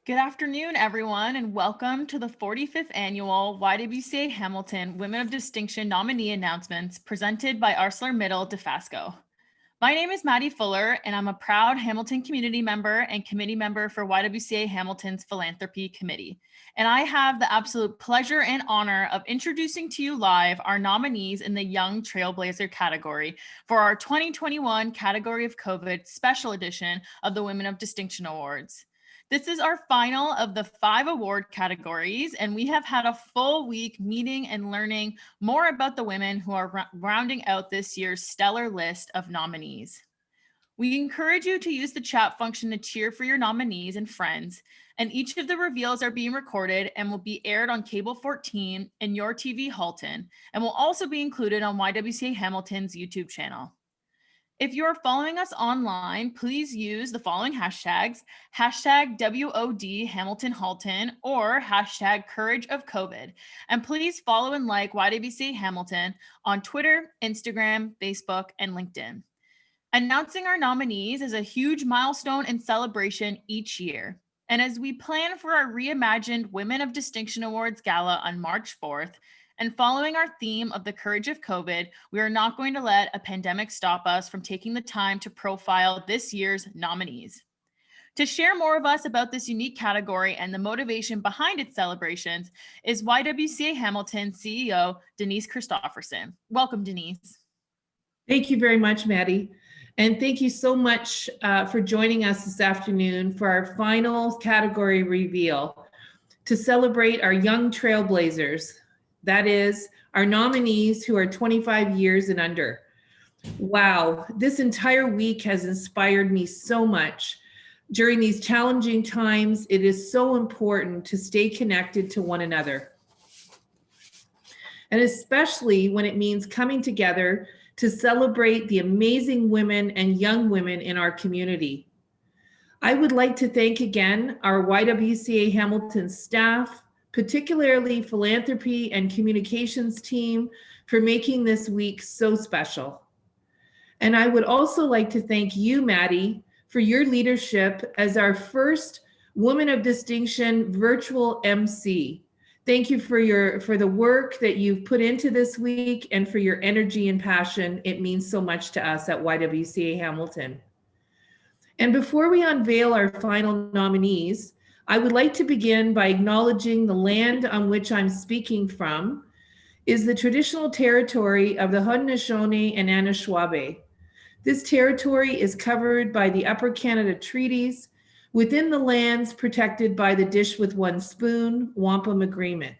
Good afternoon, everyone, and welcome to the 45th Annual YWCA Hamilton Women of Distinction nominee announcements presented by ArcelorMittal Dofasco. My name is Maddie Fuller, and I'm a proud Hamilton community member and committee member for YWCA Hamilton's Philanthropy Committee. And I have the absolute pleasure and honor of introducing to you live our nominees in the Young Trailblazer category for our 2021 Category of COVID Special Edition of the Women of Distinction Awards. This is our final of the 5 award categories, and we have had a full week meeting and learning more about the women who are rounding out this year's stellar list of nominees. We encourage you to use the chat function to cheer for your nominees and friends, and each of the reveals are being recorded and will be aired on Cable 14 and Your TV Halton, and will also be included on YWCA Hamilton's YouTube channel. If you are following us online, please use the following hashtags, hashtag WOD Hamilton Halton or hashtag Courage of COVID. And please follow and like YWCA Hamilton on Twitter, Instagram, Facebook, and LinkedIn. Announcing our nominees is a huge milestone and celebration each year. And as we plan for our reimagined Women of Distinction Awards Gala on March 4th, and following our theme of the courage of COVID, we are not going to let a pandemic stop us from taking the time to profile this year's nominees. To share more of us about this unique category and the motivation behind its celebrations is YWCA Hamilton CEO, Denise Christofferson. Welcome, Denise. Thank you very much, Maddie. And thank you so much for joining us this afternoon for our final category reveal to celebrate our young trailblazers. That is, our nominees who are 25 years and under. Wow, this entire week has inspired me so much. During these challenging times, it is so important to stay connected to one another. And especially when it means coming together to celebrate the amazing women and young women in our community. I would like to thank again our YWCA Hamilton staff, particularly philanthropy and communications team, for making this week so special. And I would also like to thank you, Maddie, for your leadership as our first Woman of Distinction virtual MC. Thank you for the work that you've put into this week and for your energy and passion. It means so much to us at YWCA Hamilton. And before we unveil our final nominees, I would like to begin by acknowledging the land on which I'm speaking from is the traditional territory of the Haudenosaunee and Anishinaabe. This territory is covered by the Upper Canada Treaties within the lands protected by the Dish with One Spoon Wampum Agreement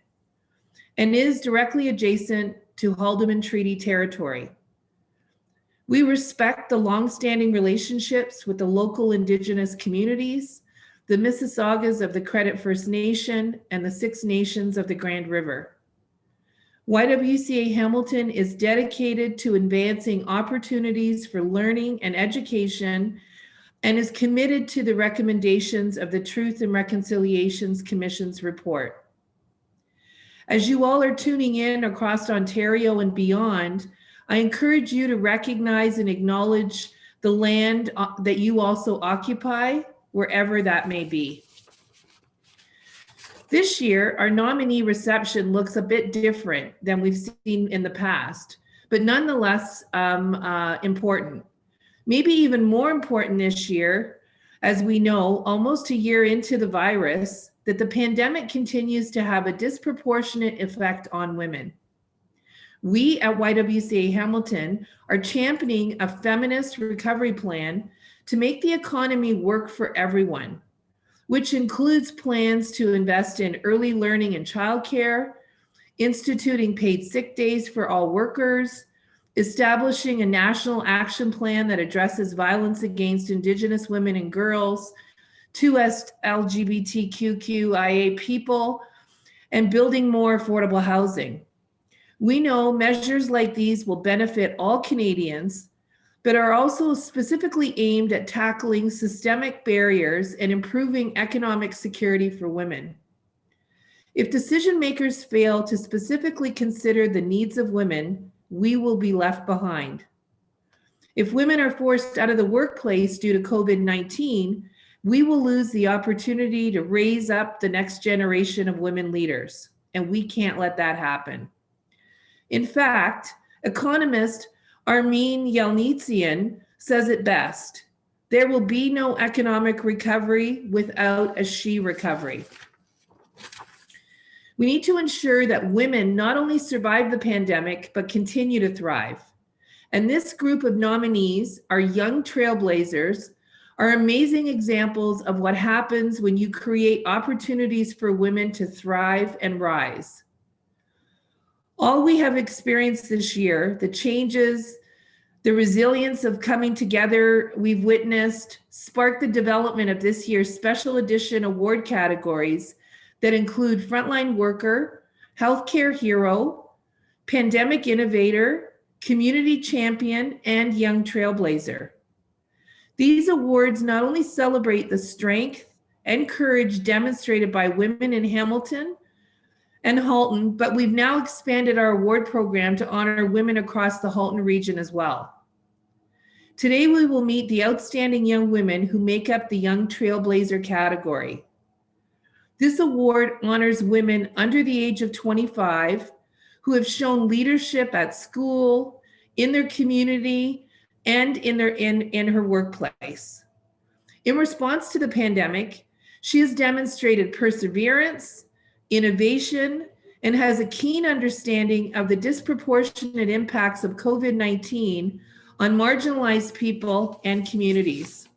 and is directly adjacent to Haldimand Treaty territory. We respect the longstanding relationships with the local Indigenous communities, the Mississaugas of the Credit First Nation, and the Six Nations of the Grand River. YWCA Hamilton is dedicated to advancing opportunities for learning and education and is committed to the recommendations of the Truth and Reconciliations Commission's report. As you all are tuning in across Ontario and beyond, I encourage you to recognize and acknowledge the land that you also occupy, wherever that may be. This year, our nominee reception looks a bit different than we've seen in the past, but nonetheless important. Maybe even more important this year, as we know, almost a year into the virus, that the pandemic continues to have a disproportionate effect on women. We at YWCA Hamilton are championing a feminist recovery plan to make the economy work for everyone, which includes plans to invest in early learning and childcare, instituting paid sick days for all workers, establishing a national action plan that addresses violence against Indigenous women and girls, 2S LGBTQIA people, and building more affordable housing. We know measures like these will benefit all Canadians, but are also specifically aimed at tackling systemic barriers and improving economic security for women. If decision makers fail to specifically consider the needs of women, we will be left behind. If women are forced out of the workplace due to COVID-19, we will lose the opportunity to raise up the next generation of women leaders, and we can't let that happen. In fact, economist Armin Yalnizyan says it best: there will be no economic recovery without a she recovery. We need to ensure that women not only survive the pandemic, but continue to thrive. And this group of nominees, our young trailblazers, are amazing examples of what happens when you create opportunities for women to thrive and rise. All we have experienced this year, the changes, the resilience of coming together we've witnessed, sparked the development of this year's special edition award categories that include Frontline Worker, Healthcare Hero, Pandemic Innovator, Community Champion, and Young Trailblazer. These awards not only celebrate the strength and courage demonstrated by women in Hamilton and Halton, but we've now expanded our award program to honor women across the Halton region as well. Today, we will meet the outstanding young women who make up the Young Trailblazer category. This award honors women under the age of 25 who have shown leadership at school, in their community, and in her workplace. In response to the pandemic, she has demonstrated perseverance, innovation, and has a keen understanding of the disproportionate impacts of COVID-19 on marginalized people and communities.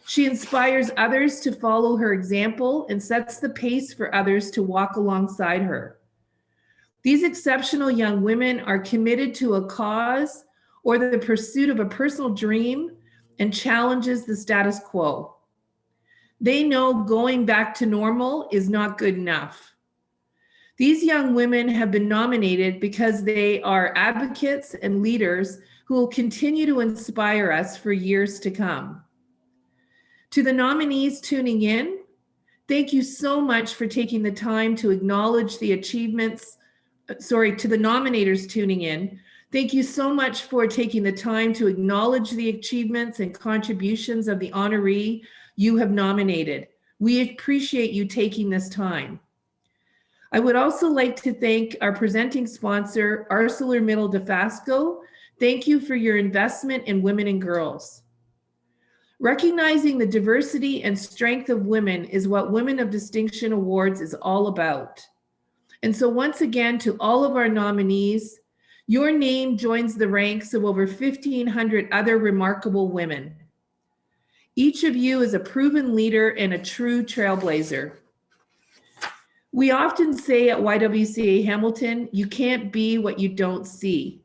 She inspires others to follow her example and sets the pace for others to walk alongside her. These exceptional young women are committed to a cause or the pursuit of a personal dream and challenges the status quo. They know going back to normal is not good enough. These young women have been nominated because they are advocates and leaders who will continue to inspire us for years to come. To the nominees tuning in, thank you so much for taking the time to acknowledge the achievements. To the nominators tuning in, thank you so much for taking the time to acknowledge the achievements and contributions of the honoree you have nominated. We appreciate you taking this time. I would also like to thank our presenting sponsor, ArcelorMittal Dofasco. Thank you for your investment in women and girls. Recognizing the diversity and strength of women is what Women of Distinction Awards is all about. And so once again, to all of our nominees, your name joins the ranks of over 1,500 other remarkable women. Each of you is a proven leader and a true trailblazer. We often say at YWCA Hamilton, you can't be what you don't see.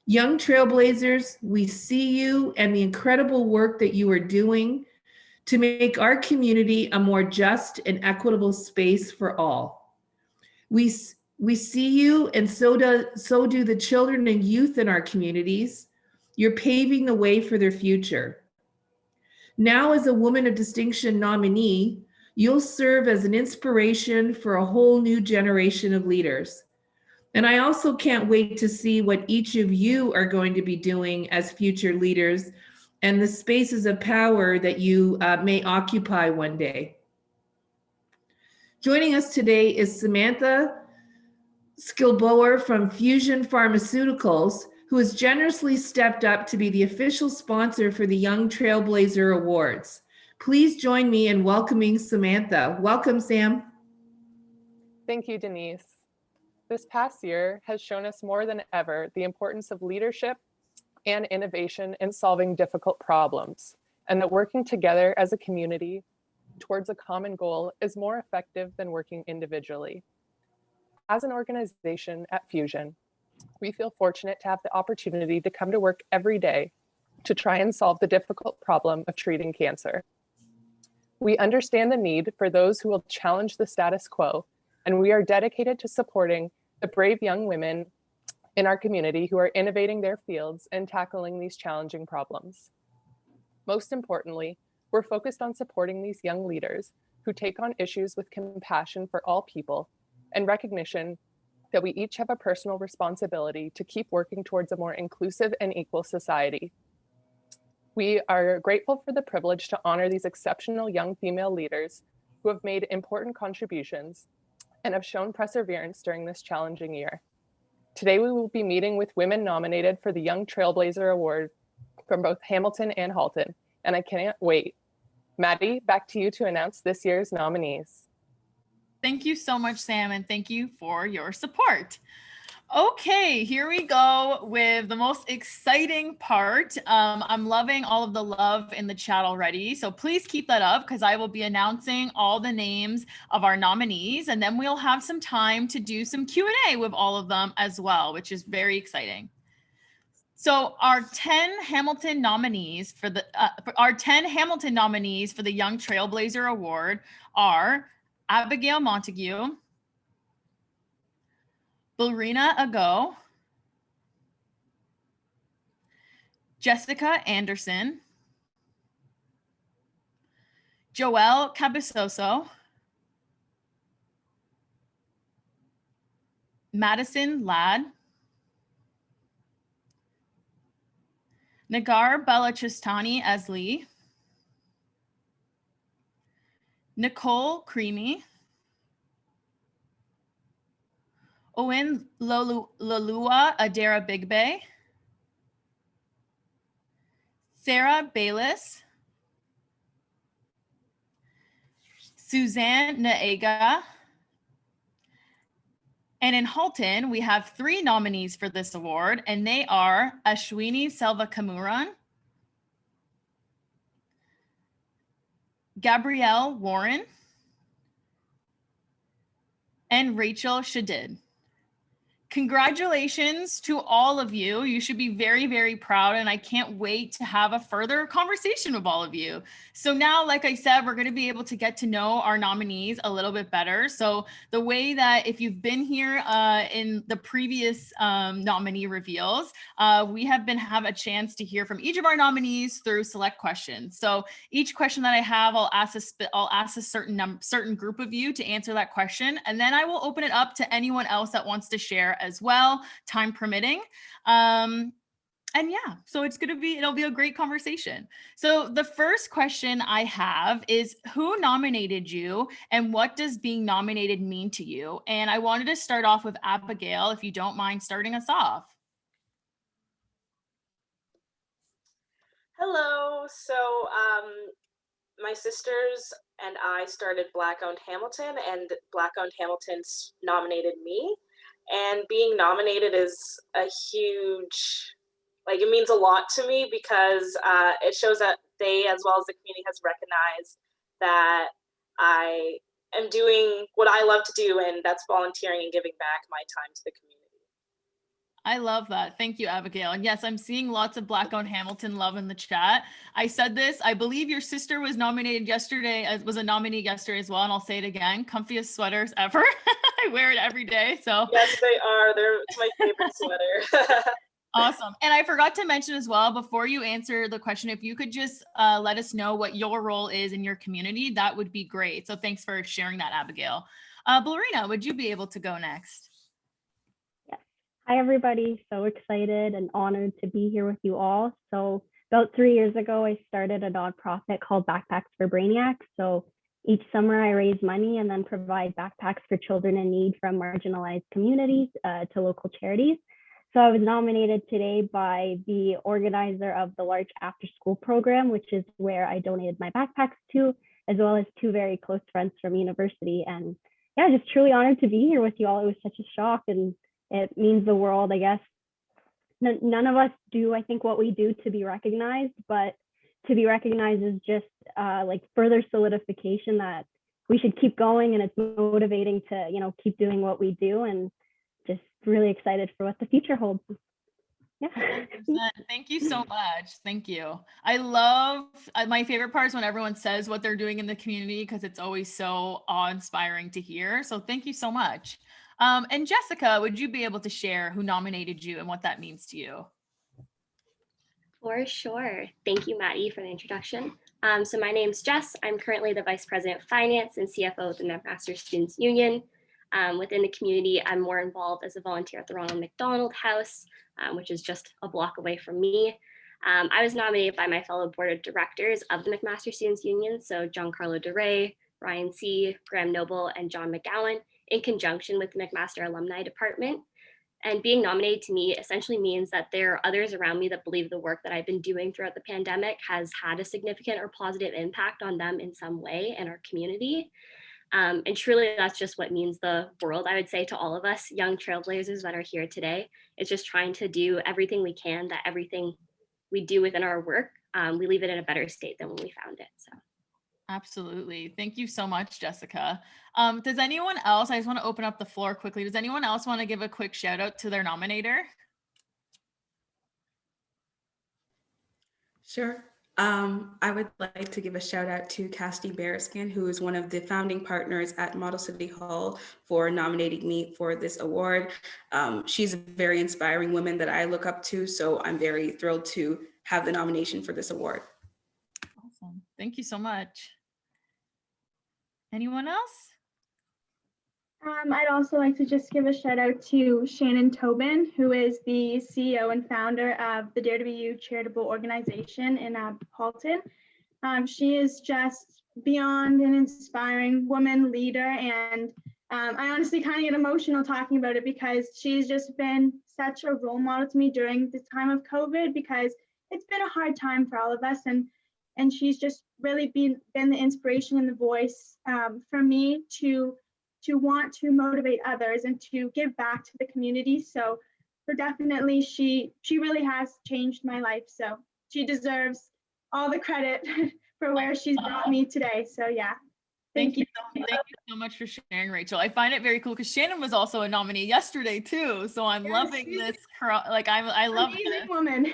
Young trailblazers, we see you and the incredible work that you are doing to make our community a more just and equitable space for all. We see you, and so do the children and youth in our communities. You're paving the way for their future. Now, as a Woman of Distinction nominee, you'll serve as an inspiration for a whole new generation of leaders. And I also can't wait to see what each of you are going to be doing as future leaders and the spaces of power that you may occupy one day. Joining us today is Samantha Skilboer from Fusion Pharmaceuticals, who has generously stepped up to be the official sponsor for the Young Trailblazer Awards. Please join me in welcoming Samantha. Welcome, Sam. Thank you, Denise. This past year has shown us more than ever the importance of leadership and innovation in solving difficult problems, and that working together as a community towards a common goal is more effective than working individually. As an organization at Fusion, we feel fortunate to have the opportunity to come to work every day to try and solve the difficult problem of treating cancer. We understand the need for those who will challenge the status quo, and we are dedicated to supporting the brave young women in our community who are innovating their fields and tackling these challenging problems. Most importantly, we're focused on supporting these young leaders who take on issues with compassion for all people and recognition that we each have a personal responsibility to keep working towards a more inclusive and equal society. We are grateful for the privilege to honor these exceptional young female leaders who have made important contributions and have shown perseverance during this challenging year. Today, we will be meeting with women nominated for the Young Trailblazer Award from both Hamilton and Halton, and I can't wait. Maddie, back to you to announce this year's nominees. Thank you so much, Sam, and thank you for your support. Okay, here we go with the most exciting part. I'm loving all of the love in the chat already. So please keep that up because I will be announcing all the names of our nominees, and then we'll have some time to do some Q&A with all of them as well, which is very exciting. So our 10 Hamilton nominees for the Young Trailblazer Award are Abigail Montague, Balrina Ago, Jessica Anderson, Joelle Cabezoso, Madison Ladd, Nagar Balachistani as Lee, Nicole Creamy, Owen Lalua Adara Bigbay, Sarah Bayless, Suzanne Naega, and in Halton, we have 3 nominees for this award, and they are Ashwini Selva-Kamuran, Gabrielle Warren, and Rachel Shadid. Congratulations to all of you. You should be very, very proud, and I can't wait to have a further conversation with all of you. So now, like I said, we're going to be able to get to know our nominees a little bit better. So the way that if you've been here in the previous nominee reveals, we have a chance to hear from each of our nominees through select questions. So each question that I have, I'll ask a certain group of you to answer that question, and then I will open it up to anyone else that wants to share as well, time permitting. And yeah, so it'll be a great conversation. So the first question I have is, who nominated you and what does being nominated mean to you? And I wanted to start off with Abigail, if you don't mind starting us off. Hello. So my sisters and I started Black Owned Hamilton, and Black Owned Hamilton's nominated me. And being nominated is a huge, it means a lot to me because it shows that they, as well as the community, has recognized that I am doing what I love to do, and that's volunteering and giving back my time to the community. I love that. Thank you, Abigail. And yes, I'm seeing lots of Black Owned Hamilton love in the chat. I said this, I believe your sister was nominated yesterday, was a nominee yesterday as well. And I'll say it again, comfiest sweaters ever. I wear it every day. So yes, they are. It's my favorite sweater. Awesome. And I forgot to mention as well, before you answer the question, if you could just let us know what your role is in your community, that would be great. So thanks for sharing that, Abigail. Ballerina, would you be able to go next? Hi, everybody. So excited and honored to be here with you all. So about 3 years ago, I started a nonprofit called Backpacks for Brainiacs. So each summer I raise money and then provide backpacks for children in need from marginalized communities to local charities. So I was nominated today by the organizer of the large after school program, which is where I donated my backpacks to, as well as 2 very close friends from university. And yeah, just truly honored to be here with you all. It was such a shock, and it means the world, I guess. None of us do, I think, what we do to be recognized, but to be recognized is just further solidification that we should keep going, and it's motivating to, keep doing what we do, and just really excited for what the future holds. Yeah. 100%. Thank you so much. Thank you. I love, my favorite part is when everyone says what they're doing in the community, because it's always so awe-inspiring to hear. So thank you so much. And Jessica, would you be able to share who nominated you and what that means to you? For sure. Thank you, Maddie, for the introduction. So my name's Jess. I'm currently the Vice President of Finance and CFO of the McMaster Students Union. Within the community, I'm more involved as a volunteer at the Ronald McDonald House, which is just a block away from me. I was nominated by my fellow board of directors of the McMaster Students Union, so John Carlo DeRay, Ryan C., Graham Noble, and John McGowan, in conjunction with the McMaster Alumni Department. And being nominated to me essentially means that there are others around me that believe the work that I've been doing throughout the pandemic has had a significant or positive impact on them in some way in our community. And truly, that's just what means the world, I would say, to all of us young trailblazers that are here today. It's just trying to do everything we can, that everything we do within our work, we leave it in a better state than when we found it. So. Absolutely. Thank you so much, Jessica. Does anyone else, I just want to open up the floor quickly. Does anyone else want to give a quick shout out to their nominator? Sure. I would like to give a shout out to Cassidy Bereskin, who is one of the founding partners at Model City Hall, for nominating me for this award. She's a very inspiring woman that I look up to, so I'm very thrilled to have the nomination for this award. Awesome. Thank you so much. Anyone else? I'd also like to just give a shout out to Shannon Tobin, who is the CEO and founder of the Dare to Be You charitable organization in Halton. She is just beyond an inspiring woman leader, and I honestly kind of get emotional talking about it because she's just been such a role model to me during the time of COVID, because it's been a hard time for all of us, and she's just really been the inspiration and the voice for me to want to motivate others and to give back to the community. So definitely she really has changed my life. So she deserves all the credit for where she's brought me today. So yeah. Thank you. Thank you so much for sharing, Rachel. I find it very cool because Shannon was also a nominee yesterday too. So I'm loving this. Like I love amazing this. woman.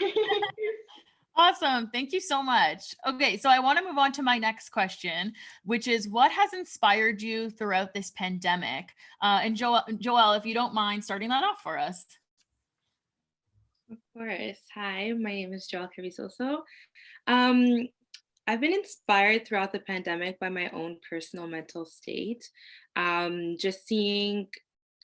Awesome. Thank you so much. Okay, so I want to move on to my next question, which is what has inspired you throughout this pandemic? And Joelle, if you don't mind starting that off for us. Of course. Hi, my name is Joelle Cavisoso. I've been inspired throughout the pandemic by my own personal mental state. Just seeing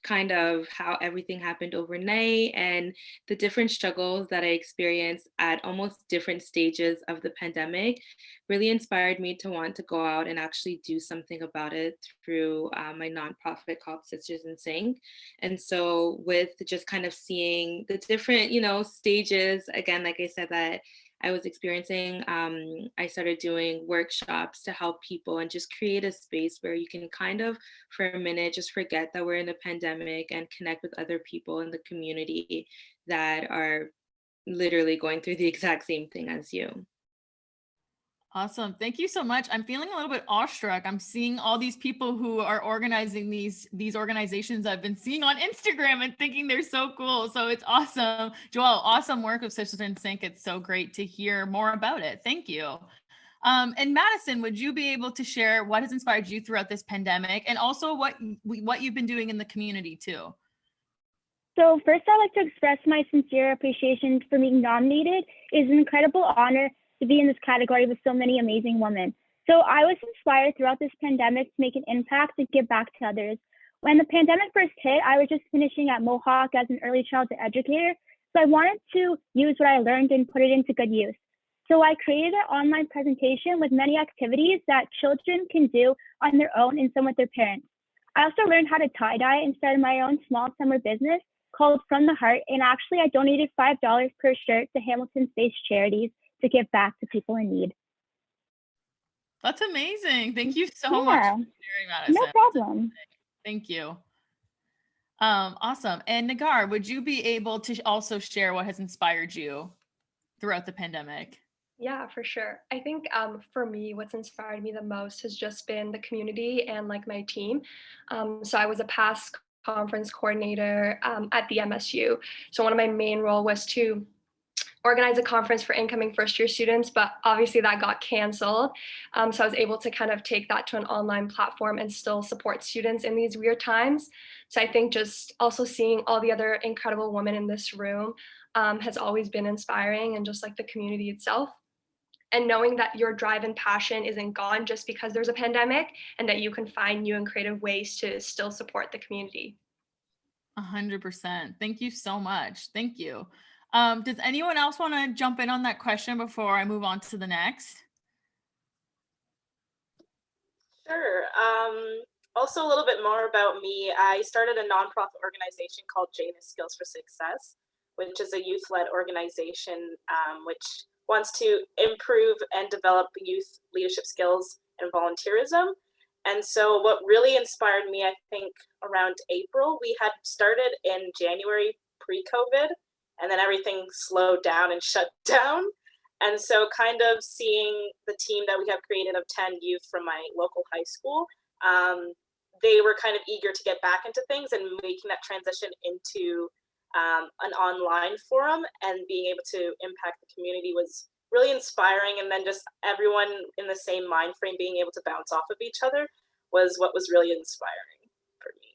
kind of how everything happened overnight and the different struggles that I experienced at almost different stages of the pandemic really inspired me to want to go out and actually do something about it through my nonprofit called Sisters in Sync. And so with just kind of seeing the different, stages, again, like I said, that I was experiencing, I started doing workshops to help people and just create a space where you can kind of, for a minute, just forget that we're in a pandemic and connect with other people in the community that are literally going through the exact same thing as you. Awesome. Thank you so much. I'm feeling a little bit awestruck. I'm seeing all these people who are organizing these organizations I've been seeing on Instagram and thinking they're so cool. So it's awesome. Joelle, awesome work of Sisters in Sync. It's so great to hear more about it. Thank you. And Madison, would you be able to share what has inspired you throughout this pandemic and also what you've been doing in the community too? So first, I'd like to express my sincere appreciation for being nominated. It is an incredible honor to be in this category with so many amazing women. So I was inspired throughout this pandemic to make an impact and give back to others. When the pandemic first hit, I was just finishing at Mohawk as an early childhood educator. So I wanted to use what I learned and put it into good use. So I created an online presentation with many activities that children can do on their own and some with their parents. I also learned how to tie-dye and started my own small summer business called From the Heart. And actually I donated $5 per shirt to Hamilton-based charities to give back to people in need. That's amazing. Thank you so much for sharing, Madison. No problem. Thank you. Awesome. And Nagar, would you be able to also share what has inspired you throughout the pandemic? Yeah, for sure. I think for me, what's inspired me the most has just been the community and like my team. So I was a past conference coordinator at the MSU. So one of my main role was to organize a conference for incoming first-year students, but obviously that got canceled. So I was able to kind of take that to an online platform and still support students in these weird times. So I think just also seeing all the other incredible women in this room has always been inspiring, and just like the community itself. And knowing that your drive and passion isn't gone just because there's a pandemic, and that you can find new and creative ways to still support the community. 100%. Thank you so much. Thank you. Does anyone else want to jump in on that question before I move on to the next? Sure. Also, a little bit more about me. I started a nonprofit organization called Janus Skills for Success, which is a youth-led organization which wants to improve and develop youth leadership skills and volunteerism. And so what really inspired me, I think around April, we had started in January pre-COVID, and then everything slowed down and shut down. And so kind of seeing the team that we have created of 10 youth from my local high school, they were kind of eager to get back into things, and making that transition into an online forum and being able to impact the community was really inspiring. And then just everyone in the same mind frame being able to bounce off of each other was what was really inspiring for me.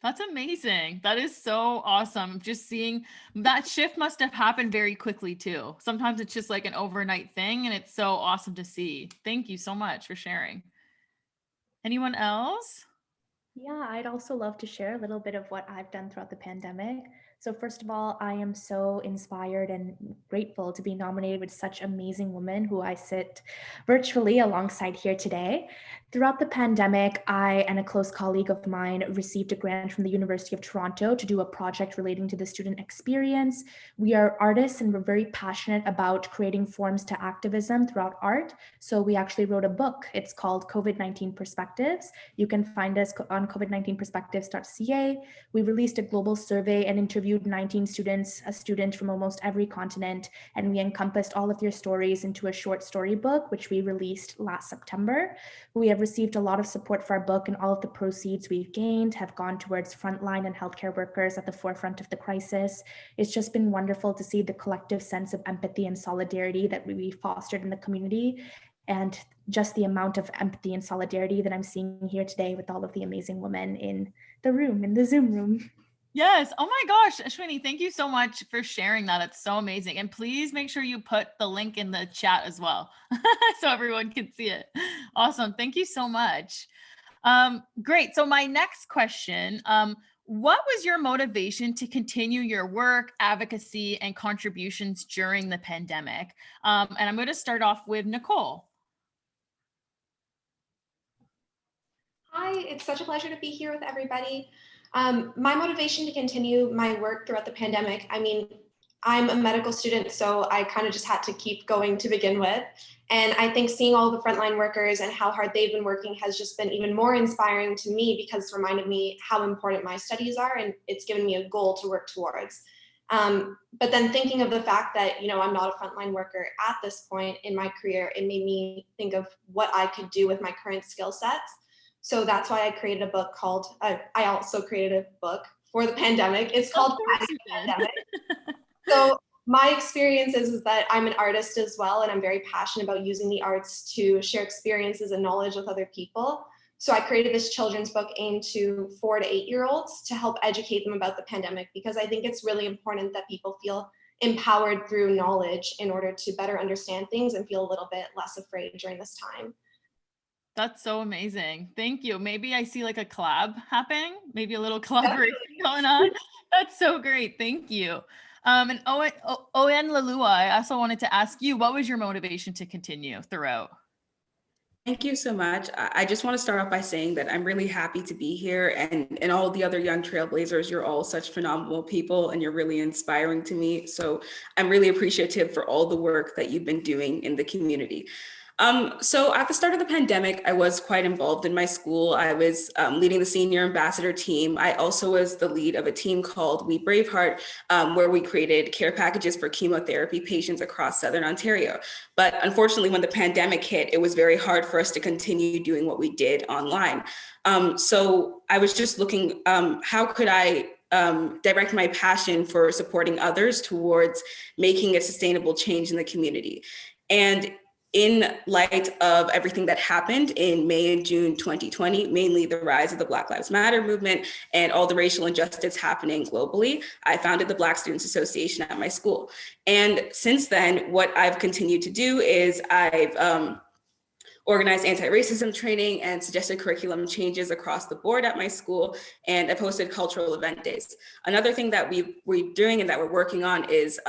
That's amazing. That is so awesome. Just seeing that shift must have happened very quickly too. Sometimes it's just like an overnight thing, and it's so awesome to see. Thank you so much for sharing. Anyone else? Yeah, I'd also love to share a little bit of what I've done throughout the pandemic. So, first of all, I am so inspired and grateful to be nominated with such amazing women who I sit virtually alongside here today. Throughout the pandemic, I and a close colleague of mine received a grant from the University of Toronto to do a project relating to the student experience. We are artists and we're very passionate about creating forms to activism throughout art. So, we actually wrote a book. It's called COVID-19 Perspectives. You can find us on covid19perspectives.ca. We released a global survey and interviewed 19 students, a student from almost every continent, and we encompassed all of their stories into a short story book, which we released last September. We have received a lot of support for our book, and all of the proceeds we've gained have gone towards frontline and healthcare workers at the forefront of the crisis. It's just been wonderful to see the collective sense of empathy and solidarity that we fostered in the community, and just the amount of empathy and solidarity that I'm seeing here today with all of the amazing women in the room, in the Zoom room. Yes. Oh my gosh, Ashwini, thank you so much for sharing that. It's so amazing. And please make sure you put the link in the chat as well so everyone can see it. Awesome. Thank you so much. Great. So my next question, what was your motivation to continue your work, advocacy, and contributions during the pandemic? And I'm going to start off with Nicole. Hi, it's such a pleasure to be here with everybody. My motivation to continue my work throughout the pandemic, I mean, I'm a medical student, so I kind of just had to keep going to begin with. And I think seeing all the frontline workers and how hard they've been working has just been even more inspiring to me, because it's reminded me how important my studies are, and it's given me a goal to work towards. But then thinking of the fact that, you know, I'm not a frontline worker at this point in my career, it made me think of what I could do with my current skill sets. So that's why I created a book called, I also created a book for the pandemic. It's called Pandemic. So my experience is that I'm an artist as well, and I'm very passionate about using the arts to share experiences and knowledge with other people. So I created this children's book aimed to 4 to 8-year-olds to help educate them about the pandemic, because I think it's really important that people feel empowered through knowledge in order to better understand things and feel a little bit less afraid during this time. That's so amazing. Thank you. Maybe I see like a collab happening, maybe a little collaboration going on. That's so great. Thank you. And Owen Lalua, I also wanted to ask you, what was your motivation to continue throughout? Thank you so much. I just want to start off by saying that I'm really happy to be here, and all the other young Trailblazers, you're all such phenomenal people and you're really inspiring to me. So I'm really appreciative for all the work that you've been doing in the community. So at the start of the pandemic, I was quite involved in my school. I was leading the senior ambassador team. I also was the lead of a team called We Braveheart, where we created care packages for chemotherapy patients across Southern Ontario. But unfortunately, when the pandemic hit, it was very hard for us to continue doing what we did online. So I was just looking, how could I direct my passion for supporting others towards making a sustainable change in the community? And in light of everything that happened in May and June 2020, mainly the rise of the Black Lives Matter movement and all the racial injustice happening globally, I founded the Black Students Association at my school. And since then, what I've continued to do is I've organized anti-racism training and suggested curriculum changes across the board at my school, and I've hosted cultural event days. Another thing that we're doing and that we're working on is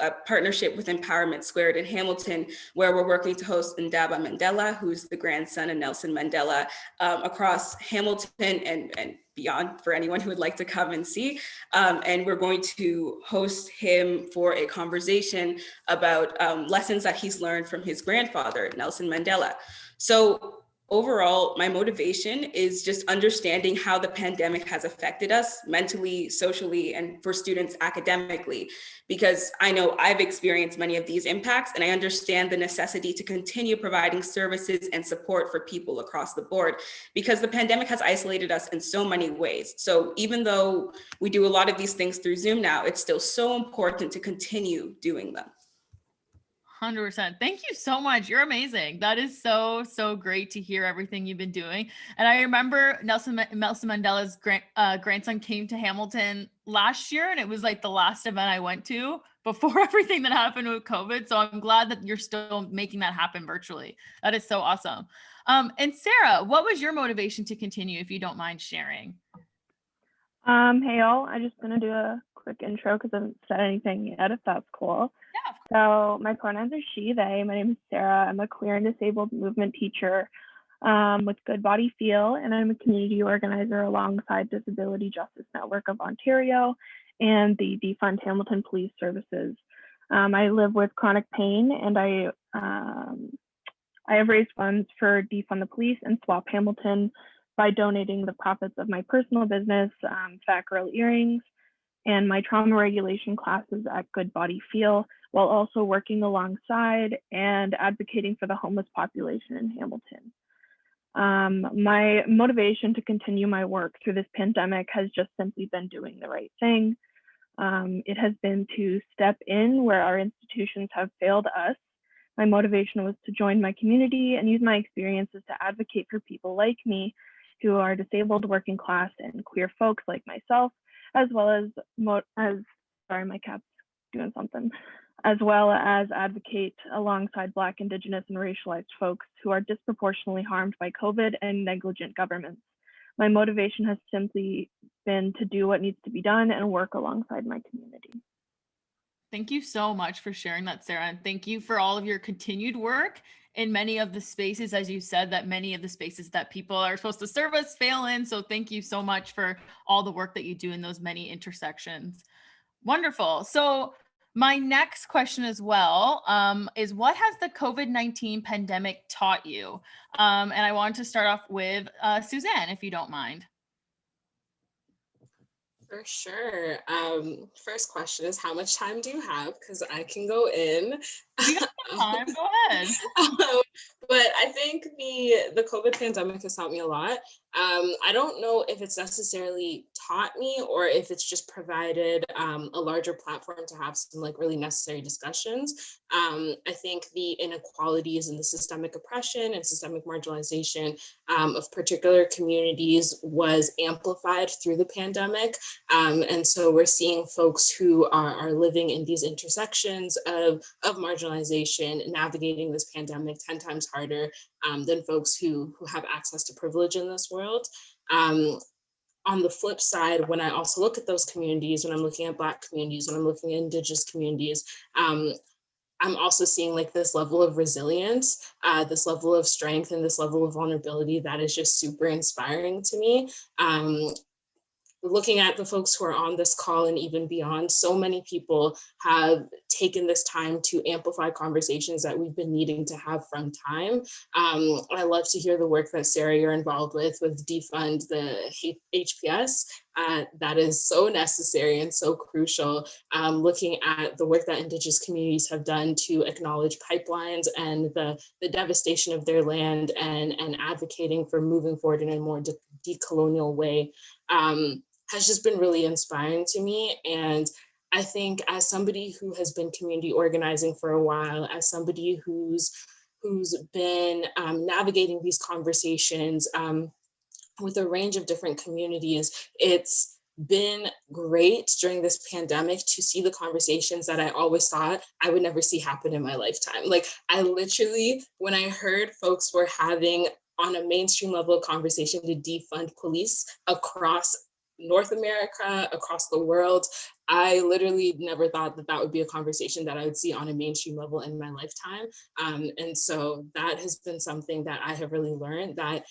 a partnership with Empowerment Squared in Hamilton, where we're working to host Ndaba Mandela, who's the grandson of Nelson Mandela, across Hamilton and beyond for anyone who would like to come and see. And we're going to host him for a conversation about lessons that he's learned from his grandfather, Nelson Mandela. So overall, my motivation is just understanding how the pandemic has affected us mentally, socially, and for students academically, because I know I've experienced many of these impacts, and I understand the necessity to continue providing services and support for people across the board, because the pandemic has isolated us in so many ways. So even though we do a lot of these things through Zoom now, it's still so important to continue doing them. 100%. Thank you so much. You're amazing. That is so, so great to hear everything you've been doing. And I remember Nelson Mandela's grandson came to Hamilton last year, and it was like the last event I went to before everything that happened with COVID. So I'm glad that you're still making that happen virtually. That is so awesome. And Sarah, what was your motivation to continue, if you don't mind sharing? Hey all, I'm just gonna do a quick intro because I haven't said anything yet, if that's cool. Yeah. So my pronouns are she, they. My name is Sarah. I'm a queer and disabled movement teacher with Good Body Feel, and I'm a community organizer alongside Disability Justice Network of Ontario and the Defund Hamilton Police Services. I live with chronic pain, and I have raised funds for Defund the Police and Swap Hamilton by donating the profits of my personal business, Fat Girl Earrings, and my trauma regulation classes at Good Body Feel, while also working alongside and advocating for the homeless population in Hamilton. My motivation to continue my work through this pandemic has just simply been doing the right thing. It has been to step in where our institutions have failed us. My motivation was to join my community and use my experiences to advocate for people like me who are disabled, working class, and queer folks like myself, as well as sorry, my cat's doing something, as well as advocate alongside Black, Indigenous, and racialized folks who are disproportionately harmed by COVID and negligent governments. My motivation has simply been to do what needs to be done and work alongside my community. Thank you so much for sharing that, Sarah. And thank you for all of your continued work in many of the spaces, as you said, that many of the spaces that people are supposed to serve us fail in. So thank you so much for all the work that you do in those many intersections. Wonderful. So my next question as well is, what has the COVID-19 pandemic taught you? And I want to start off with Suzanne, if you don't mind. For sure. First question is, how much time do you have? Because I can go in. You got some time, go ahead. But I think the COVID pandemic has taught me a lot. I don't know if it's necessarily taught me or if it's just provided a larger platform to have some like really necessary discussions. I think the inequalities and the systemic oppression and systemic marginalization of particular communities was amplified through the pandemic. And so we're seeing folks who are living in these intersections of marginalization, navigating this pandemic 10 times harder than folks who have access to privilege in this world. On the flip side, when I also look at those communities, when I'm looking at Black communities, when I'm looking at Indigenous communities, I'm also seeing like this level of resilience, this level of strength, and this level of vulnerability that is just super inspiring to me. Looking at the folks who are on this call and even beyond, so many people have taken this time to amplify conversations that we've been needing to have from time. I love to hear the work that Sarah, you're involved with Defund the HPS. That is so necessary and so crucial. Looking at the work that Indigenous communities have done to acknowledge pipelines and the devastation of their land and advocating for moving forward in a more decolonial way. Has just been really inspiring to me. And I think as somebody who has been community organizing for a while, as somebody who's been navigating these conversations with a range of different communities, it's been great during this pandemic to see the conversations that I always thought I would never see happen in my lifetime. Like, I literally, when I heard folks were having on a mainstream level of conversation to defund police across North America, across the world, I literally never thought that that would be a conversation that I would see on a mainstream level in my lifetime. And so that has been something that I have really learned, that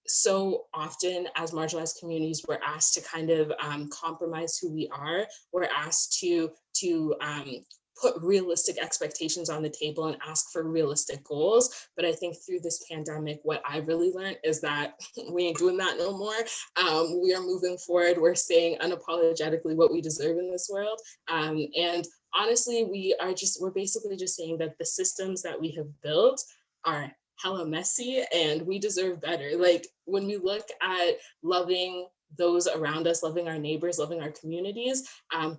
so often as marginalized communities, we're asked to kind of compromise who we are. We're asked to put realistic expectations on the table and ask for realistic goals. But I think through this pandemic, what I've really learned is that we ain't doing that no more. We are moving forward. We're saying unapologetically what we deserve in this world. And honestly, we're basically just saying that the systems that we have built are hella messy and we deserve better. Like, when we look at loving those around us, loving our neighbors, loving our communities,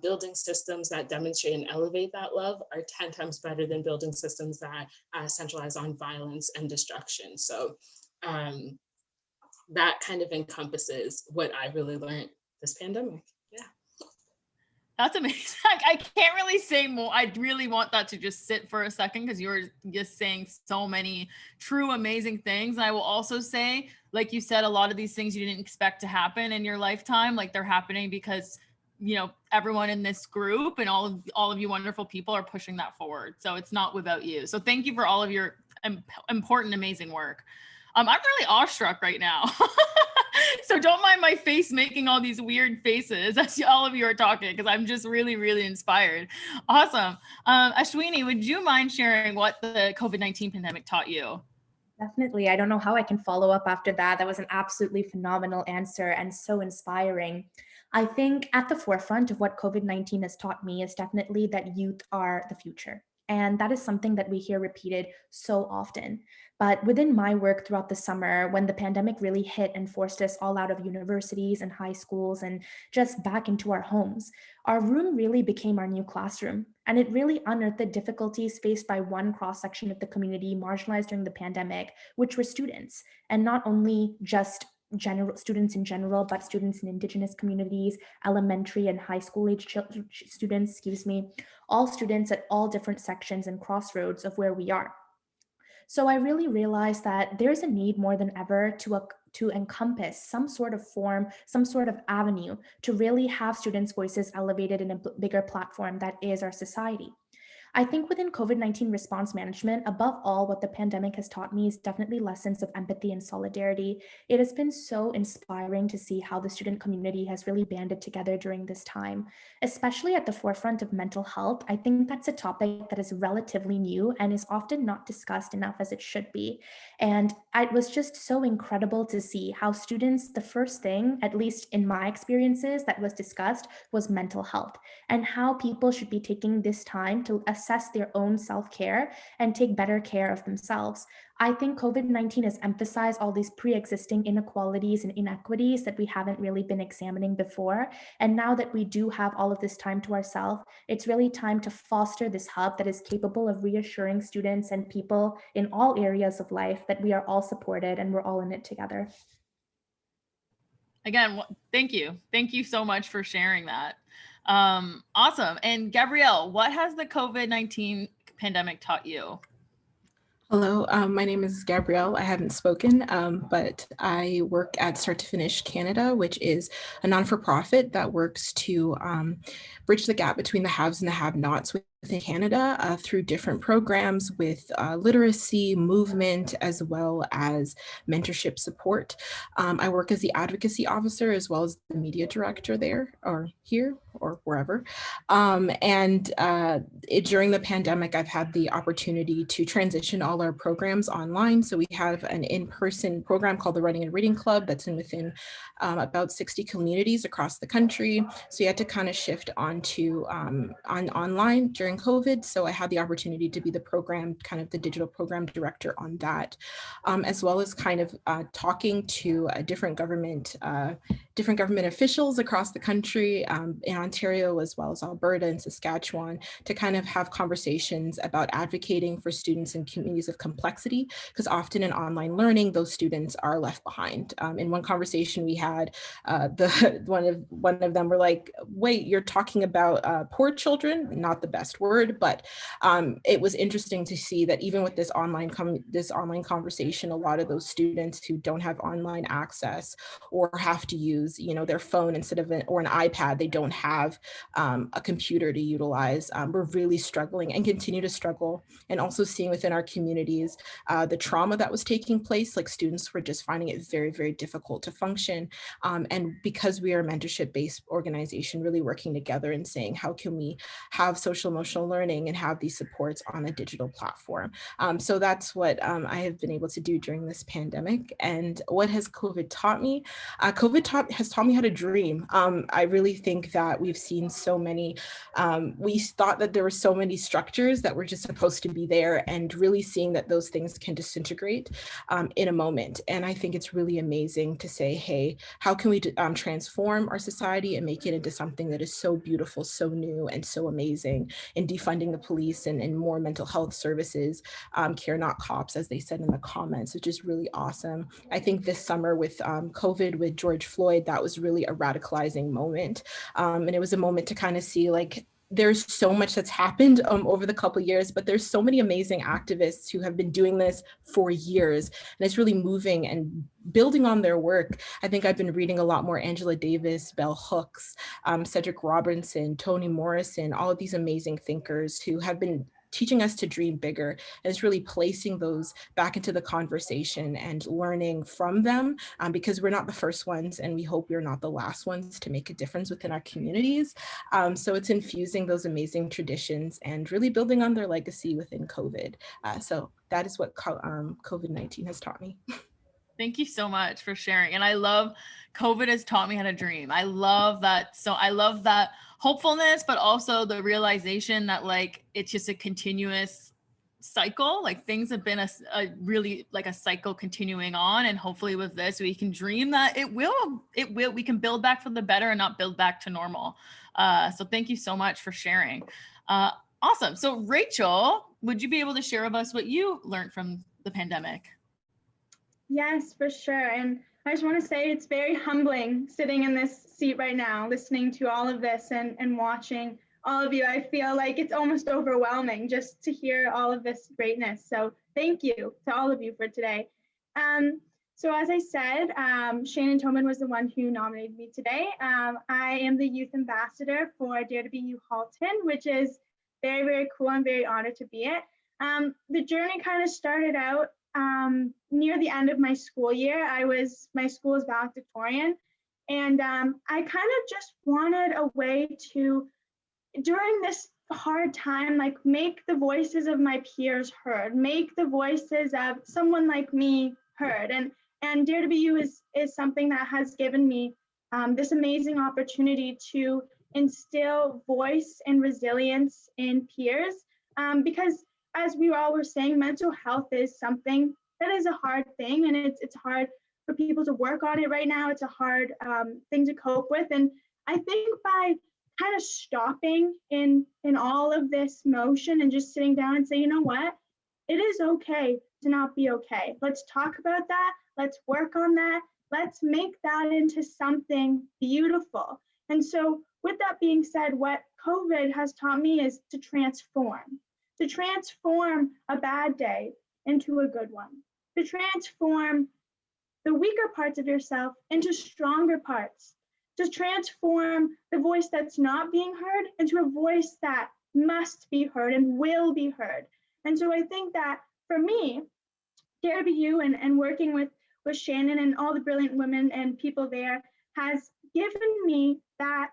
building systems that demonstrate and elevate that love are 10 times better than building systems that centralize on violence and destruction. So that kind of encompasses what I really learned this pandemic. Yeah. That's amazing. I can't really say more. I really want that to just sit for a second, because you're just saying so many true amazing things. And I will also say, like you said, a lot of these things you didn't expect to happen in your lifetime, like they're happening because, you know, everyone in this group and all of you wonderful people are pushing that forward. So it's not without you. So thank you for all of your important, amazing work. I'm really awestruck right now. So don't mind my face making all these weird faces as all of you are talking, because I'm just really, really inspired. Awesome. Ashwini, would you mind sharing what the COVID-19 pandemic taught you? Definitely. I don't know how I can follow up after that. That was an absolutely phenomenal answer and so inspiring. I think at the forefront of what COVID-19 has taught me is definitely that youth are the future. And that is something that we hear repeated so often. But within my work throughout the summer, when the pandemic really hit and forced us all out of universities and high schools and just back into our homes, our room really became our new classroom. And it really unearthed the difficulties faced by one cross-section of the community marginalized during the pandemic, which were students, and not only just general students in general, but students in Indigenous communities, elementary and high school age students, all students at all different sections and crossroads of where we are. So I really realized that there's a need more than ever to encompass some sort of form, some sort of avenue to really have students' voices elevated in a bigger platform that is our society. I think within COVID-19 response management, above all, what the pandemic has taught me is definitely lessons of empathy and solidarity. It has been so inspiring to see how the student community has really banded together during this time, especially at the forefront of mental health. I think that's a topic that is relatively new and is often not discussed enough as it should be. And it was just so incredible to see how students, the first thing, at least in my experiences, that was discussed was mental health, and how people should be taking this time to assess their own self-care and take better care of themselves. I think COVID-19 has emphasized all these pre-existing inequalities and inequities that we haven't really been examining before. And now that we do have all of this time to ourselves, it's really time to foster this hub that is capable of reassuring students and people in all areas of life that we are all supported and we're all in it together. Again, thank you. Thank you so much for sharing that. Awesome. And Gabrielle, what has the COVID-19 pandemic taught you? Hello, my name is Gabrielle. I haven't spoken, but I work at Start to Finish Canada, which is a non-for-profit that works to bridge the gap between the haves and the have-nots within Canada through different programs with literacy, movement, as well as mentorship support. I work as the advocacy officer as well as the media director there, or here, or wherever. During the pandemic, I've had the opportunity to transition all our programs online. So we have an in-person program called the Writing and Reading Club that's within about 60 communities across the country. So you had to kind of shift onto online during during COVID. So I had the opportunity to be the digital program director on that, as well as kind of talking to different government officials across the country, in Ontario, as well as Alberta and Saskatchewan, to kind of have conversations about advocating for students in communities of complexity, because often in online learning, those students are left behind. In one conversation we had, one of them were like, wait, you're talking about poor children? Not the best word, but it was interesting to see that even with this online conversation, a lot of those students who don't have online access or have to use, their phone instead of an iPad, they don't have a computer to utilize. We're really struggling and continue to struggle, and also seeing within our communities the trauma that was taking place. Like, students were just finding it very, very difficult to function. And because we are a mentorship-based organization, really working together and saying, how can we have social emotional learning and have these supports on a digital platform? So that's what I have been able to do during this pandemic. And what has COVID taught me? COVID has taught me how to dream. I really think that we've seen so many, we thought that there were so many structures that were just supposed to be there, and really seeing that those things can disintegrate in a moment. And I think it's really amazing to say, hey, how can we transform our society and make it into something that is so beautiful, so new, and so amazing, in defunding the police and more mental health services, care not cops, as they said in the comments, which is really awesome. I think this summer with COVID, with George Floyd, that was really a radicalizing moment. And it was a moment to kind of see, like, there's so much that's happened over the couple of years, but there's so many amazing activists who have been doing this for years, and it's really moving and building on their work. I think I've been reading a lot more Angela Davis, Bell Hooks, Cedric Robinson, Toni Morrison, all of these amazing thinkers who have been teaching us to dream bigger. And it's really placing those back into the conversation and learning from them, because we're not the first ones, and we hope we're not the last ones to make a difference within our communities. So it's infusing those amazing traditions and really building on their legacy within COVID. So that is what COVID-19 has taught me. Thank you so much for sharing. And I love COVID has taught me how to dream. I love that. So I love that hopefulness, but also the realization that, like, it's just a continuous cycle. Like, things have been a really like a cycle continuing on. And hopefully with this, we can dream that we can build back for the better and not build back to normal. So thank you so much for sharing. Awesome. So Rachel, would you be able to share with us what you learned from the pandemic? Yes, for sure. And I just want to say it's very humbling sitting in this seat right now, listening to all of this and watching all of you. I feel like it's almost overwhelming just to hear all of this greatness. So thank you to all of you for today. So as I said, Shannon Tobin was the one who nominated me today. I am the youth ambassador for YWCA Halton, which is very, very cool. I'm very honored to be it. The journey kind of started out near the end of my school year. My school is valedictorian, and I kind of just wanted a way to, during this hard time, like, make the voices of my peers heard, make the voices of someone like me heard. And Dare to Be You is something that has given me this amazing opportunity to instill voice and resilience in peers, because as we all were saying, mental health is something that is a hard thing, and it's hard for people to work on it right now. It's a hard thing to cope with. And I think by kind of stopping in all of this motion and just sitting down and say, you know what, it is okay to not be okay. Let's talk about that. Let's work on that. Let's make that into something beautiful. And so with that being said, what COVID has taught me is to transform a bad day into a good one, to transform the weaker parts of yourself into stronger parts, to transform the voice that's not being heard into a voice that must be heard and will be heard. And so I think that for me, Dare to Be You and working with Shannon and all the brilliant women and people there has given me that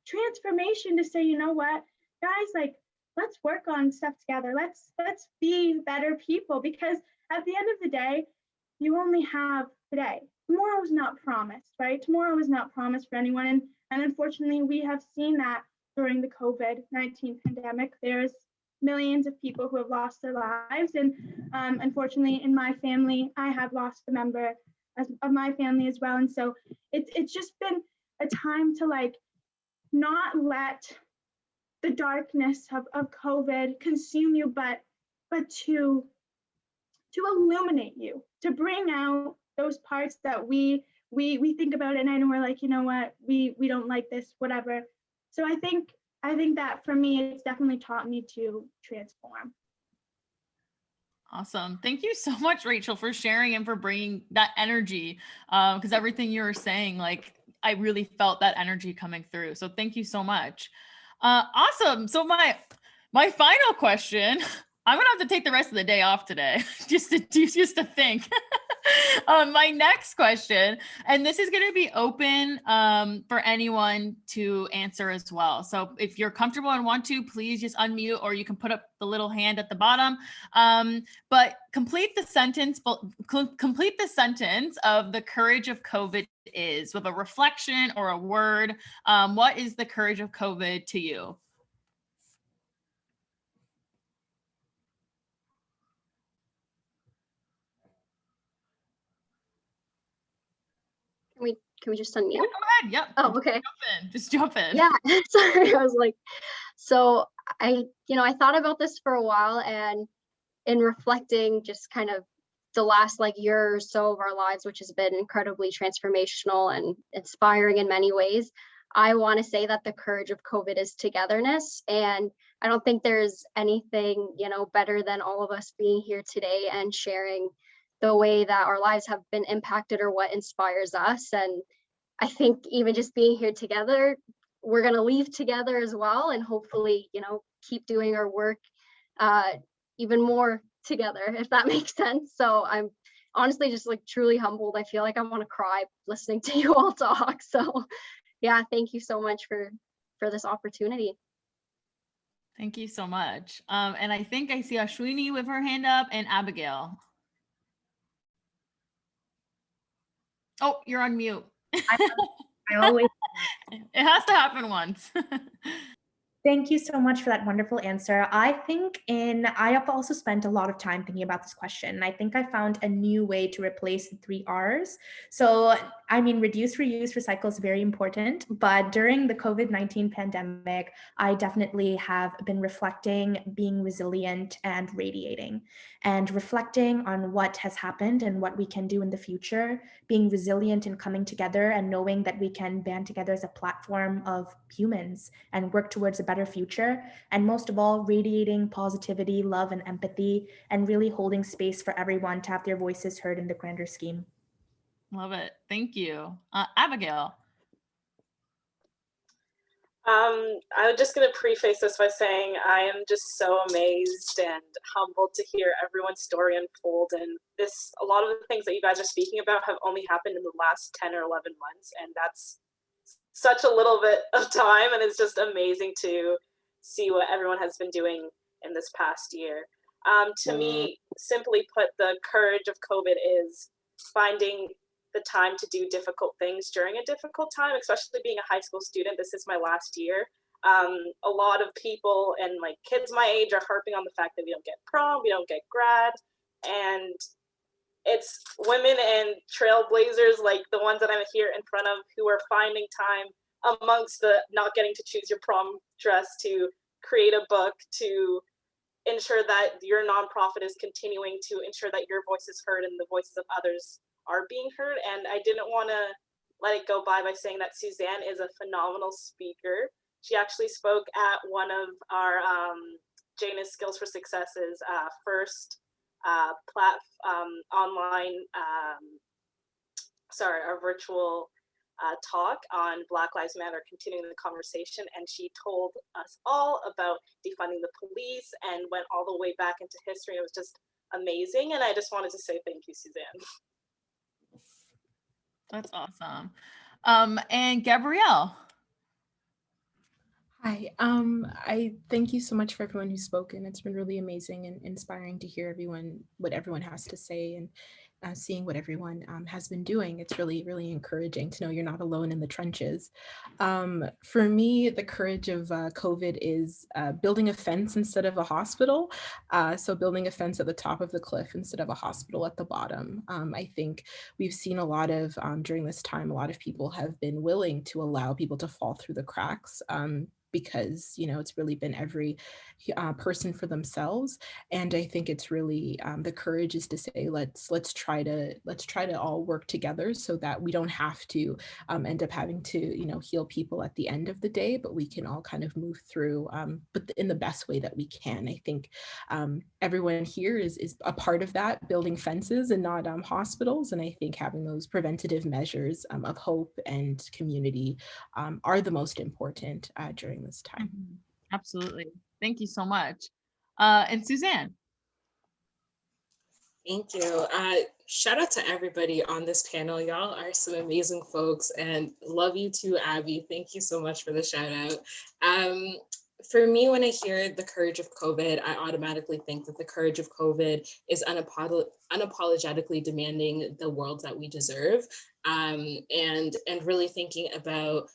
transformation to say, you know what, guys, like, let's work on stuff together. Let's be better people, because at the end of the day, you only have today. Tomorrow is not promised, right? Tomorrow is not promised for anyone. And unfortunately, we have seen that during the COVID-19 pandemic. There's millions of people who have lost their lives. And unfortunately, in my family, I have lost a member of my family as well. And so it's just been a time to like not let the darkness of COVID consume you, but to illuminate you, to bring out those parts that we think about at night and we're like, you know what, we don't like this, whatever. So I think that for me, it's definitely taught me to transform. Awesome. Thank you so much, Rachel, for sharing and for bringing that energy. Because everything you were saying, like, I really felt that energy coming through. So thank you so much. Awesome. So my final question, I'm gonna have to take the rest of the day off today just to think. My next question, and this is going to be open for anyone to answer as well. So if you're comfortable and want to, please just unmute, or you can put up the little hand at the bottom. But complete the sentence of the courage of COVID is, with a reflection or a word. What is the courage of COVID to you? Can we just unmute? Yeah, go ahead. Yep. Oh, okay. Just jump in. Yeah, sorry. I was like, so I thought about this for a while, and in reflecting just kind of the last like year or so of our lives, which has been incredibly transformational and inspiring in many ways, I want to say that the courage of COVID is togetherness. And I don't think there's anything, better than all of us being here today and sharing the way that our lives have been impacted or what inspires us. And I think even just being here together, we're going to leave together as well, and hopefully, keep doing our work even more together, if that makes sense. So I'm honestly just like truly humbled. I feel like I want to cry listening to you all talk. So yeah, thank you so much for this opportunity. Thank you so much. And I think I see Ashwini with her hand up, and Abigail. Oh, you're on mute. I always It has to happen once. Thank you so much for that wonderful answer. I have also spent a lot of time thinking about this question, and I think I found a new way to replace the 3 R's. So, reduce, reuse, recycle is very important, but during the COVID-19 pandemic, I definitely have been reflecting, being resilient, and radiating, and reflecting on what has happened and what we can do in the future, being resilient and coming together and knowing that we can band together as a platform of humans and work towards a better future, and most of all, radiating positivity, love, and empathy, and really holding space for everyone to have their voices heard in the grander scheme. Love it. Thank you. Abigail. I'm just going to preface this by saying I am just so amazed and humbled to hear everyone's story unfold. And a lot of the things that you guys are speaking about have only happened in the last 10 or 11 months. And that's such a little bit of time. And it's just amazing to see what everyone has been doing in this past year. To me, simply put, the courage of COVID is finding the time to do difficult things during a difficult time, especially being a high school student. This is my last year. A lot of people and like kids my age are harping on the fact that we don't get prom, we don't get grad, and it's women and trailblazers like the ones that I'm here in front of who are finding time amongst the not getting to choose your prom dress to create a book, to ensure that your nonprofit is continuing to ensure that your voice is heard and the voices of others are being heard. And I didn't want to let it go by saying that Suzanne is a phenomenal speaker. She actually spoke at one of our Janus Skills for Success's first online, our virtual talk on Black Lives Matter, continuing the conversation. And she told us all about defunding the police and went all the way back into history. It was just amazing. And I just wanted to say thank you, Suzanne. That's awesome. And Gabrielle. Hi, I thank you so much for everyone who's spoken. It's been really amazing and inspiring to hear what everyone has to say, and seeing what everyone has been doing. It's really, really encouraging to know you're not alone in the trenches. For me, the courage of COVID is building a fence instead of a hospital. So building a fence at the top of the cliff instead of a hospital at the bottom. I think we've seen a lot of, during this time, a lot of people have been willing to allow people to fall through the cracks. Because it's really been every person for themselves, and I think it's really the courage is to say let's try to all work together so that we don't have to end up having to heal people at the end of the day, but we can all kind of move through, but in the best way that we can. I think everyone here is a part of that, building fences and not hospitals, and I think having those preventative measures of hope and community are the most important during this time. Absolutely. Thank you so much. And Suzanne. Thank you. Shout out to everybody on this panel. Y'all are some amazing folks, and love you too, Abby. Thank you so much for the shout out. For me, when I hear the courage of COVID, I automatically think that the courage of COVID is unapologetically demanding the world that we deserve, and really thinking about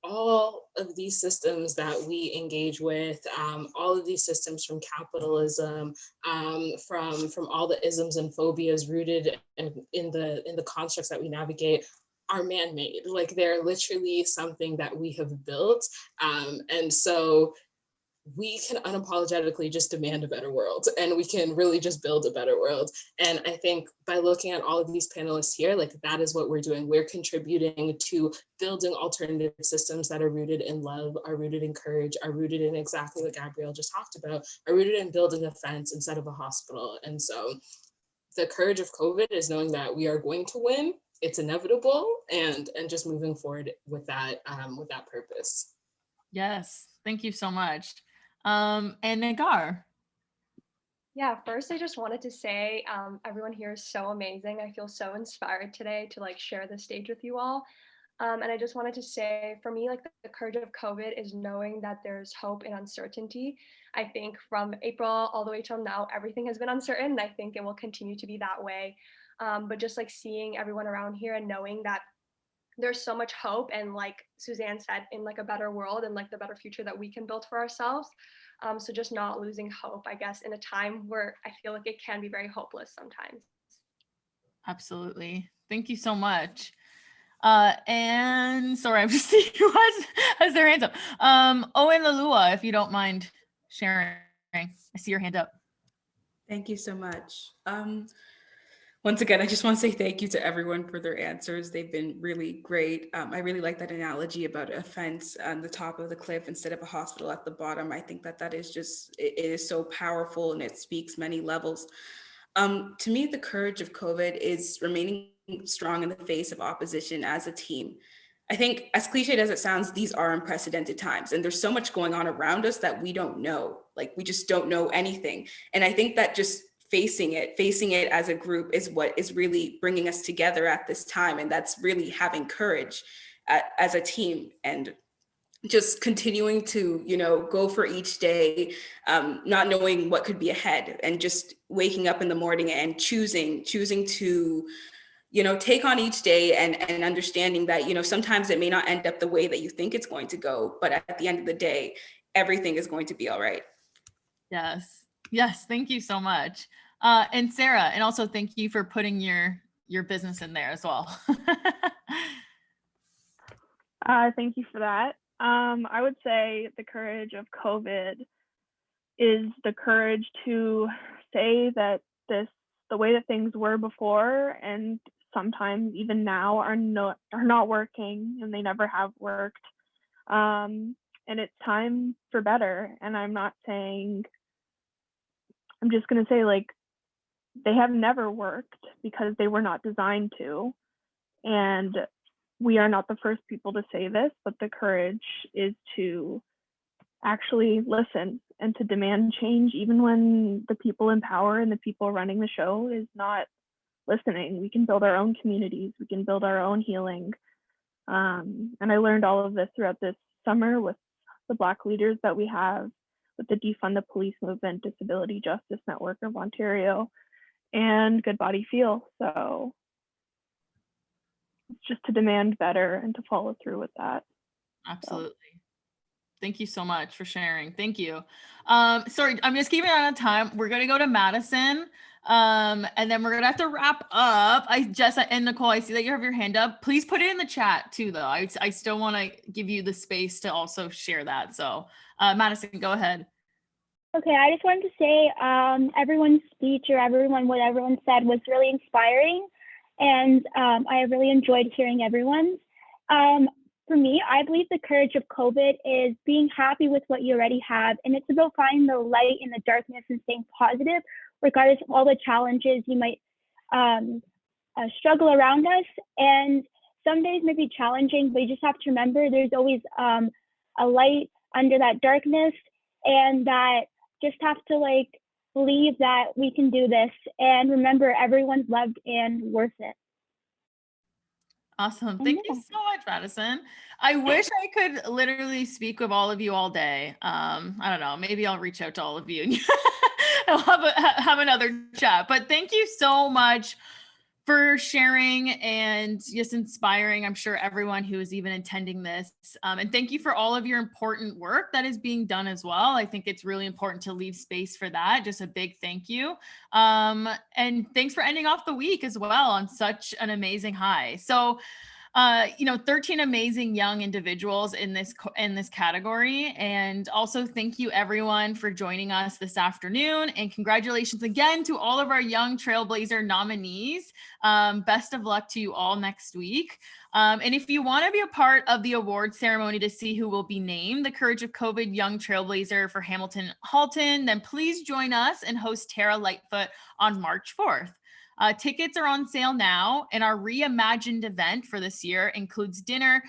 all of these systems that we engage with, all of these systems from capitalism, from all the isms and phobias rooted in the constructs that we navigate, are man-made. Like, they're literally something that we have built, and so we can unapologetically just demand a better world, and we can really just build a better world. And I think by looking at all of these panelists here, like, that is what we're doing. We're contributing to building alternative systems that are rooted in love, are rooted in courage, are rooted in exactly what Gabrielle just talked about, are rooted in building a fence instead of a hospital. And so the courage of COVID is knowing that we are going to win. It's inevitable, and just moving forward with that purpose. Yes, thank you so much. And Nagar. Yeah, first I just wanted to say everyone here is so amazing. I feel so inspired today to share the stage with you all. And I just wanted to say, for me, the courage of COVID is knowing that there's hope in uncertainty. I think from April all the way till now, everything has been uncertain, and I think it will continue to be that way. But just seeing everyone around here and knowing that there's so much hope, and like Suzanne said, in a better world and the better future that we can build for ourselves. So just not losing hope, I guess, in a time where I feel like it can be very hopeless sometimes. Absolutely. Thank you so much. And sorry, I'm just seeing who has their hands up. Owen Lalua, if you don't mind sharing. I see your hand up. Thank you so much. Once again, I just want to say thank you to everyone for their answers. They've been really great. I really like that analogy about a fence on the top of the cliff instead of a hospital at the bottom. I think that is just, it is so powerful, and it speaks many levels. To me, the courage of COVID is remaining strong in the face of opposition as a team. I think, as cliched as it sounds, these are unprecedented times, and there's so much going on around us that we don't know. We just don't know anything. And I think that just facing it as a group is what is really bringing us together at this time. And that's really having courage as a team, and just continuing to, go for each day, not knowing what could be ahead, and just waking up in the morning and choosing to, take on each day, and understanding that, sometimes it may not end up the way that you think it's going to go, but at the end of the day, everything is going to be all right. Yes, thank you so much. And Sarah, and also thank you for putting your business in there as well. Thank you for that. I would say the courage of COVID is the courage to say that the way that things were before, and sometimes even now, are not working, and they never have worked. And it's time for better. And I'm just going to say, they have never worked because they were not designed to. And we are not the first people to say this, but the courage is to actually listen and to demand change, even when the people in power and the people running the show is not listening. We can build our own communities. We can build our own healing. And I learned all of this throughout this summer with the Black leaders that we have with the Defund the Police Movement, Disability Justice Network of Ontario, and Good Body Feel. So it's just to demand better and to follow through with that. Absolutely. Thank you so much for sharing. Thank you. Sorry, I'm just keeping on time. We're going to go to Madison, and then we're going to have to wrap up. Jess and Nicole, I see that you have your hand up. Please put it in the chat too, though. I still want to give you the space to also share that. So Madison, go ahead. Okay, I just wanted to say everyone's speech or what everyone said was really inspiring. And I really enjoyed hearing everyone's. For me, I believe the courage of COVID is being happy with what you already have. And it's about finding the light in the darkness and staying positive, regardless of all the challenges you might struggle around us. And some days may be challenging, but you just have to remember there's always a light under that darkness, and that just have to believe that we can do this, and remember everyone's loved and worth it. Awesome. Thank you so much, Madison. I wish I could literally speak with all of you all day. I don't know, maybe I'll reach out to all of you and I'll have another chat. But thank you so much for sharing and just inspiring, I'm sure, everyone who is even attending this. And thank you for all of your important work that is being done as well. I think it's really important to leave space for that. Just a big thank you. And thanks for ending off the week as well on such an amazing high. So 13 amazing young individuals in this category. And also thank you everyone for joining us this afternoon, and congratulations again to all of our young Trailblazer nominees. Best of luck to you all next week. And if you want to be a part of the award ceremony to see who will be named the Courage of COVID Young Trailblazer for Hamilton Halton, then please join us and host Tara Lightfoot on March 4th. Tickets are on sale now, and our reimagined event for this year includes dinner,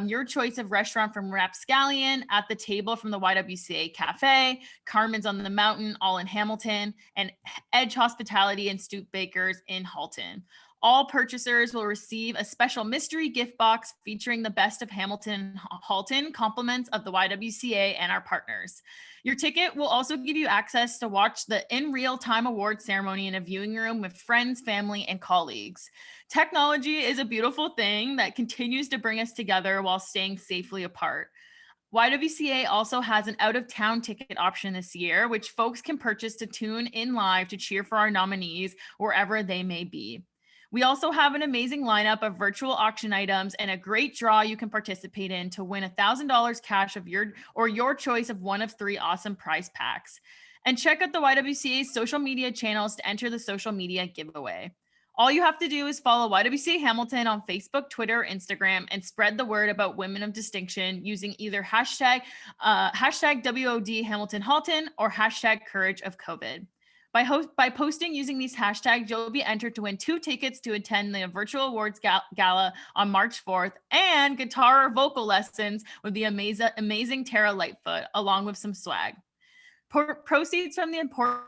your choice of restaurant from Rapscallion, At the Table from the YWCA Cafe, Carmen's on the Mountain, all in Hamilton, and Edge Hospitality and Stoop Bakers in Halton. All purchasers will receive a special mystery gift box featuring the best of Hamilton Halton, compliments of the YWCA and our partners. Your ticket will also give you access to watch the in real-time award ceremony in a viewing room with friends, family, and colleagues. Technology is a beautiful thing that continues to bring us together while staying safely apart. YWCA also has an out-of-town ticket option this year, which folks can purchase to tune in live to cheer for our nominees wherever they may be. We also have an amazing lineup of virtual auction items and a great draw you can participate in to win $1,000 cash of your choice of one of 3 awesome prize packs. And check out the YWCA's social media channels to enter the social media giveaway. All you have to do is follow YWCA Hamilton on Facebook, Twitter, Instagram, and spread the word about women of distinction using either hashtag WOD Hamilton Halton or hashtag Courage of COVID. By posting using these hashtags, you'll be entered to win 2 tickets to attend the virtual awards gala on March 4th and guitar or vocal lessons with the amazing Tara Lightfoot, along with some swag. Proceeds from the important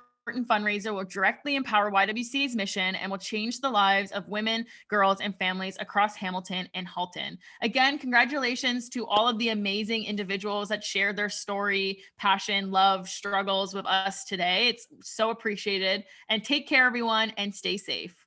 fundraiser will directly empower YWCA's mission and will change the lives of women, girls, and families across Hamilton and Halton. Again, congratulations to all of the amazing individuals that shared their story, passion, love, struggles with us today. It's so appreciated. And take care, everyone, and stay safe.